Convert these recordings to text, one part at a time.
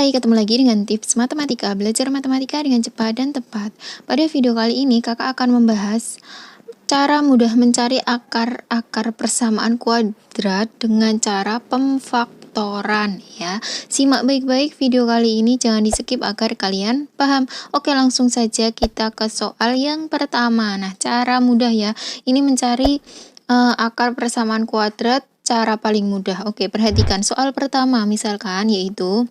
Hai, ketemu lagi dengan tips matematika, belajar matematika dengan cepat dan tepat. Pada video kali ini, kakak akan membahas cara mudah mencari akar-akar persamaan kuadrat dengan cara pemfaktoran ya. Simak baik-baik video kali ini, jangan di-skip agar kalian paham. Oke, langsung saja kita ke soal yang pertama. Nah, cara mudah ya. Ini mencari akar persamaan kuadrat cara paling mudah. Oke, perhatikan soal pertama misalkan yaitu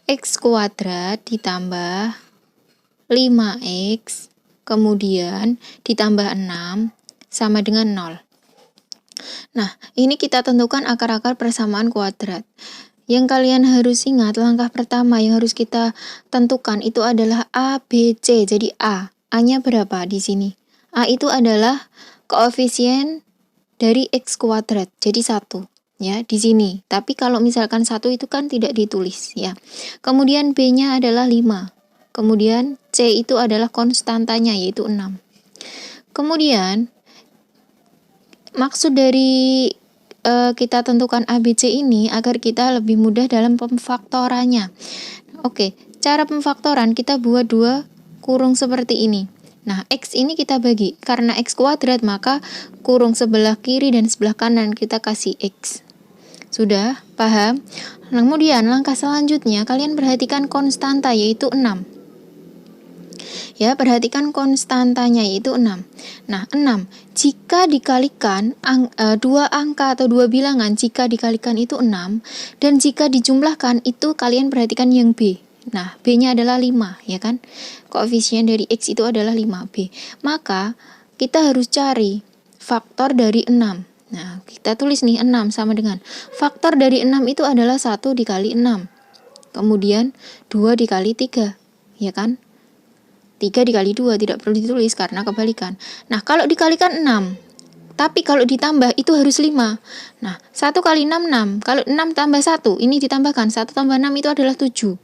X kuadrat ditambah 5X kemudian ditambah 6 sama dengan 0. Nah, ini kita tentukan akar-akar persamaan kuadrat. Yang kalian harus ingat, langkah pertama yang harus kita tentukan itu adalah A, B, C. Jadi A-nya berapa di sini? A itu adalah koefisien dari X kuadrat, jadi 1. Ya, di sini. Tapi kalau misalkan 1 itu kan tidak ditulis ya. Kemudian B-nya adalah 5. Kemudian C itu adalah konstantanya yaitu 6. Kemudian maksud dari kita tentukan A, B, C ini agar kita lebih mudah dalam pemfaktorannya. Oke, cara pemfaktoran kita buat 2 kurung seperti ini. Nah, X ini kita bagi. Karena X kuadrat, maka kurung sebelah kiri dan sebelah kanan kita kasih X. Sudah? Paham? Kemudian langkah selanjutnya, kalian perhatikan konstanta yaitu 6. Ya, perhatikan konstantanya yaitu 6. Nah, 6. Jika dikalikan, 2 angka atau 2 bilangan, jika dikalikan itu 6. Dan jika dijumlahkan, itu kalian perhatikan yang B. Nah, B-nya adalah 5, ya kan? Koefisien dari X itu adalah 5B. Maka, kita harus cari faktor dari 6. Nah, kita tulis nih 6 sama dengan. Faktor dari 6 itu adalah 1 dikali 6. Kemudian, 2 dikali 3, ya kan? 3 dikali 2 tidak perlu ditulis karena kebalikan. Nah, kalau dikalikan 6. Tapi kalau ditambah itu harus 5. Nah, 1 kali 6, 6. Kalau 6 tambah 1, ini ditambahkan. 1 tambah 6 itu adalah 7.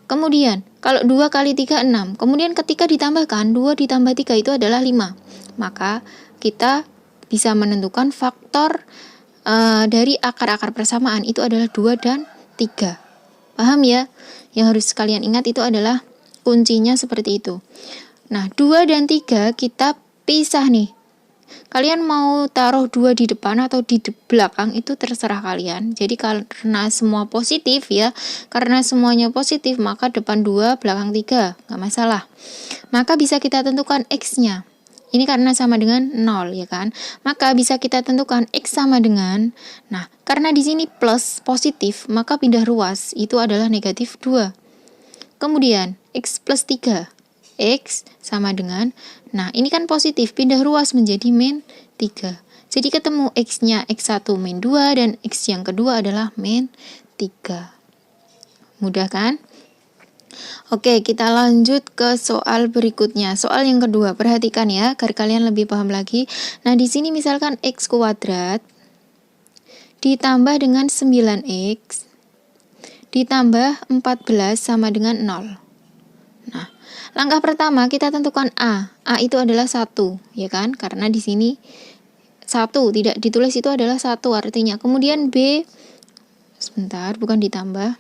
Kemudian, kalau 2 kali 3, 6. Kemudian ketika ditambahkan, 2 ditambah 3 itu adalah 5. Maka, kita bisa menentukan faktor dari akar-akar persamaan itu adalah 2 dan 3. Paham ya? Yang harus kalian ingat itu adalah kuncinya seperti itu. Nah, 2 dan 3 kita pisah nih. Kalian mau taruh 2 di depan atau di belakang itu terserah kalian. Jadi karena semua positif ya, karena semuanya positif maka depan 2, belakang 3, nggak masalah. Maka bisa kita tentukan X-nya. Ini karena sama dengan 0 ya kan. Maka bisa kita tentukan X sama dengan, nah karena di sini plus positif maka pindah ruas itu adalah negatif 2. Kemudian X plus 3. X sama dengan, nah ini kan positif, pindah ruas menjadi min 3. Jadi ketemu X-nya X1 min 2 dan X yang kedua adalah min 3. Mudah kan? Oke, kita lanjut ke soal berikutnya. Soal yang kedua, perhatikan ya, agar kalian lebih paham lagi. Nah, di sini misalkan X kuadrat ditambah dengan 9X ditambah 14 sama dengan 0. Nah, langkah pertama kita tentukan A. A itu adalah 1, ya kan? Karena di sini 1 tidak ditulis itu adalah 1 artinya. Kemudian B, sebentar, bukan ditambah.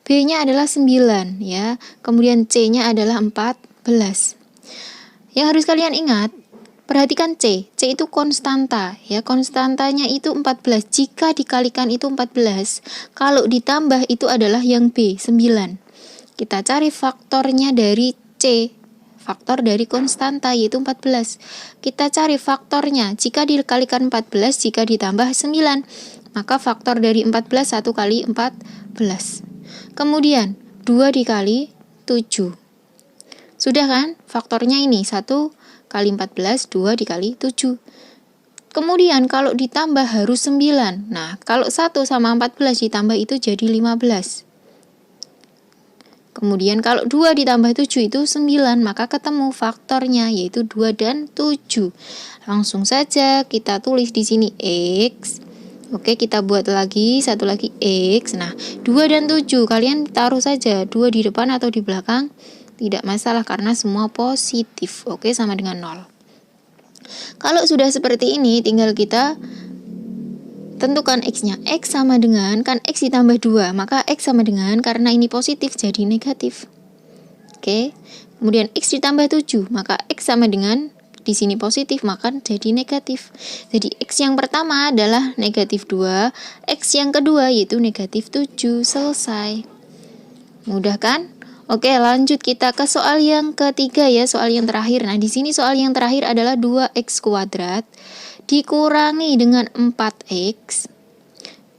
B-nya adalah 9 ya. Kemudian C-nya adalah 14. Yang harus kalian ingat, perhatikan C. C itu konstanta ya. Konstantanya itu 14. Jika dikalikan itu 14. Kalau ditambah itu adalah yang B, 9. Kita cari faktornya dari C, faktor dari konstanta yaitu 14. Kita cari faktornya, jika dikalikan 14, jika ditambah 9, maka faktor dari 14 1 kali 14. Kemudian 2 dikali 7. Sudah kan? Faktornya ini 1 kali 14, 2 dikali 7. Kemudian kalau ditambah harus 9. Nah, kalau 1 sama 14 ditambah itu jadi 15. Kemudian kalau 2 ditambah 7 itu 9, maka ketemu faktornya yaitu 2 dan 7. Langsung saja kita tulis di sini X. Oke, kita buat lagi, satu lagi X. Nah, 2 dan 7 kalian taruh saja 2 di depan atau di belakang. Tidak masalah karena semua positif. Oke, sama dengan 0. Kalau sudah seperti ini, tinggal kita tentukan X-nya. X sama dengan, kan X ditambah 2, maka X sama dengan, karena ini positif jadi negatif. Oke. Kemudian X ditambah 7, maka X sama dengan, di sini positif, maka jadi negatif. Jadi X yang pertama adalah negatif 2, X yang kedua yaitu negatif 7. Selesai. Mudah kan? Oke, lanjut kita ke soal yang ketiga ya, soal yang terakhir. Nah, di sini soal yang terakhir adalah 2x kuadrat dikurangi dengan 4x,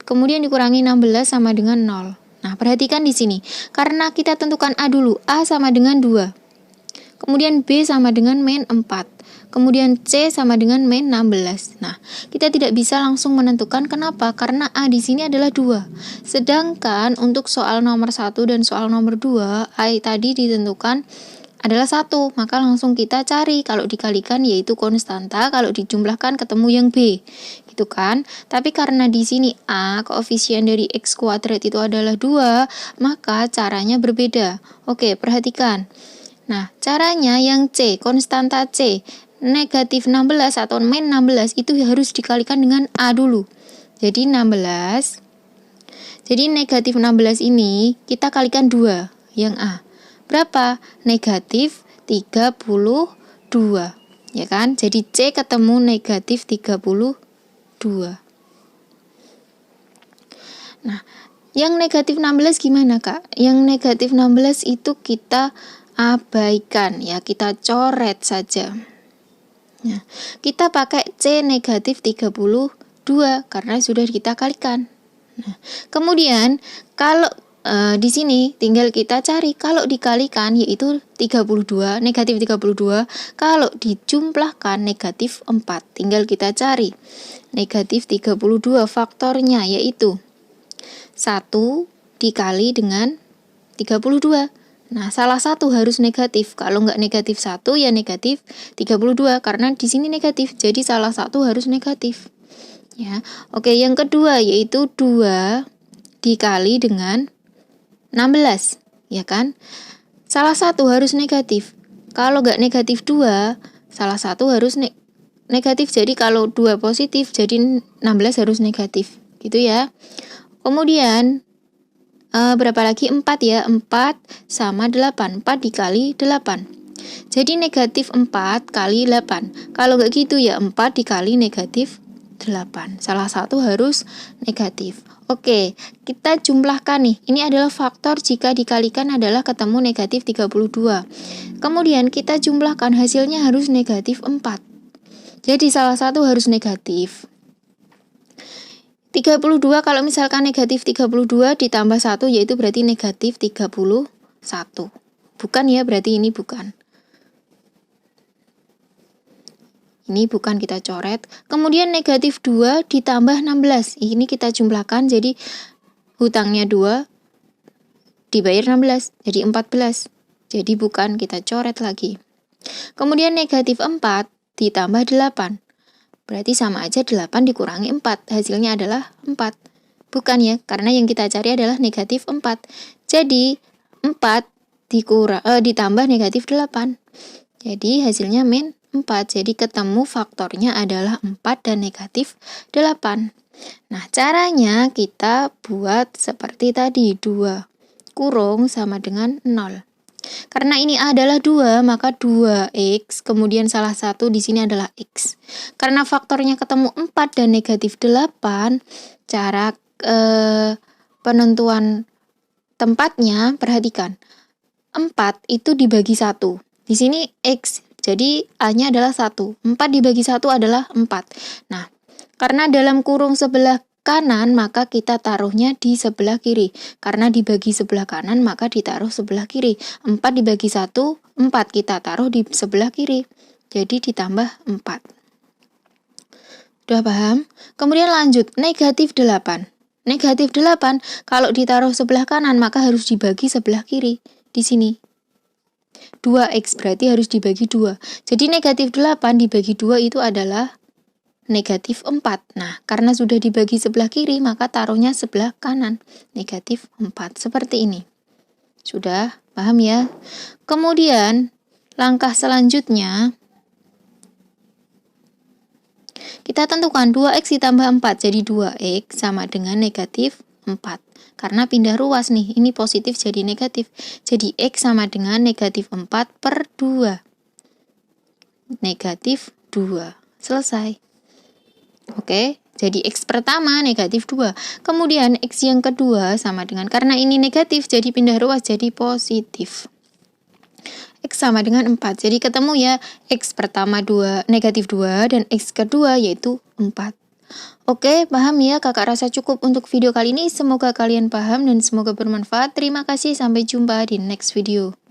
kemudian dikurangi 16 sama dengan 0. Nah, perhatikan di sini. Karena kita tentukan A dulu, A sama dengan 2. Kemudian B sama dengan min 4. Kemudian C sama dengan min 16. Nah, kita tidak bisa langsung menentukan. Kenapa? Karena A di sini adalah 2. Sedangkan untuk soal nomor 1 dan soal nomor 2, A tadi ditentukan adalah 1. Maka langsung kita cari. Kalau dikalikan yaitu konstanta, kalau dijumlahkan ketemu yang B. Gitu kan? Tapi karena di sini A, koefisien dari X kuadrat itu adalah 2, maka caranya berbeda. Oke, perhatikan. Nah, caranya yang C, konstanta C, negatif 16 atau min 16 itu harus dikalikan dengan A dulu. Jadi 16. Jadi negatif 16 ini kita kalikan 2 yang A. Berapa? Negatif 32. Ya kan? Jadi C ketemu negatif 32. Nah, yang negatif 16 gimana, Kak? Yang negatif 16 itu kita abaikan ya, kita coret saja. Nah, kita pakai C negatif 32 karena sudah kita kalikan. Nah, kemudian kalau di sini tinggal kita cari kalau dikalikan yaitu 32, negatif 32, kalau dijumlahkan negatif 4. Tinggal kita cari negatif 32 faktornya yaitu 1 dikali dengan 32. Nah, salah satu harus negatif. Kalau nggak negatif 1 ya negatif 32 karena di sini negatif. Jadi salah satu harus negatif. Ya. Oke, yang kedua yaitu 2 dikali dengan 16, ya kan? Salah satu harus negatif. Kalau nggak negatif 2, salah satu harus negatif. Jadi kalau 2 positif, jadi 16 harus negatif. Gitu ya. Kemudian berapa lagi? 4 ya. 4 sama 8. 4 dikali 8. Jadi negatif 4 kali 8. Kalau nggak gitu ya 4 dikali negatif 8. Salah satu harus negatif. Oke, kita jumlahkan nih. Ini adalah faktor jika dikalikan adalah ketemu negatif 32. Kemudian kita jumlahkan hasilnya harus negatif 4. Jadi salah satu harus negatif. 32 kalau misalkan negatif 32 ditambah 1 yaitu berarti negatif 31. Bukan ya, berarti ini bukan. Ini bukan, kita coret. Kemudian negatif 2 ditambah 16. Ini kita jumlahkan jadi hutangnya 2 dibayar 16 jadi 14. Jadi bukan, kita coret lagi. Kemudian negatif 4 ditambah 8. Berarti sama aja 8 dikurangi 4. Hasilnya adalah 4. Bukan ya, karena yang kita cari adalah negatif 4. Jadi 4 ditambah negatif 8. Jadi hasilnya min 4. Jadi ketemu faktornya adalah 4 dan negatif 8. Nah, caranya kita buat seperti tadi. 2 kurung sama dengan 0. Karena ini adalah 2, maka 2x, kemudian salah satu di sini adalah x. Karena faktornya ketemu 4 dan negatif 8, cara penentuan tempatnya, perhatikan. 4 itu dibagi 1. Di sini x, jadi A-nya adalah 1. 4 dibagi 1 adalah 4. Nah, karena dalam kurung sebelah kanan, maka kita taruhnya di sebelah kiri. Karena dibagi sebelah kanan, maka ditaruh sebelah kiri. 4 dibagi 1, 4 kita taruh di sebelah kiri. Jadi ditambah 4. Udah paham? Kemudian lanjut, negatif 8. Negatif 8, kalau ditaruh sebelah kanan, maka harus dibagi sebelah kiri. Di sini. 2x berarti harus dibagi 2. Jadi negatif 8 dibagi 2 itu adalah negatif 4. Nah, karena sudah dibagi sebelah kiri, maka taruhnya sebelah kanan. Negatif 4. Seperti ini. Sudah paham ya? Kemudian, langkah selanjutnya, Kita tentukan 2x ditambah 4, jadi 2x sama dengan negatif 4. Karena pindah ruas nih, ini positif jadi negatif. Jadi x sama dengan negatif 4 per 2. Negatif 2. Selesai. Oke, jadi x pertama negatif 2. Kemudian x yang kedua sama dengan, karena ini negatif, jadi pindah ruas jadi positif. X sama dengan 4. Jadi ketemu ya, x pertama negatif 2 dan x kedua yaitu 4. Oke, paham ya? Kakak rasa cukup untuk video kali ini. Semoga kalian paham dan semoga bermanfaat. Terima kasih, sampai jumpa di next video.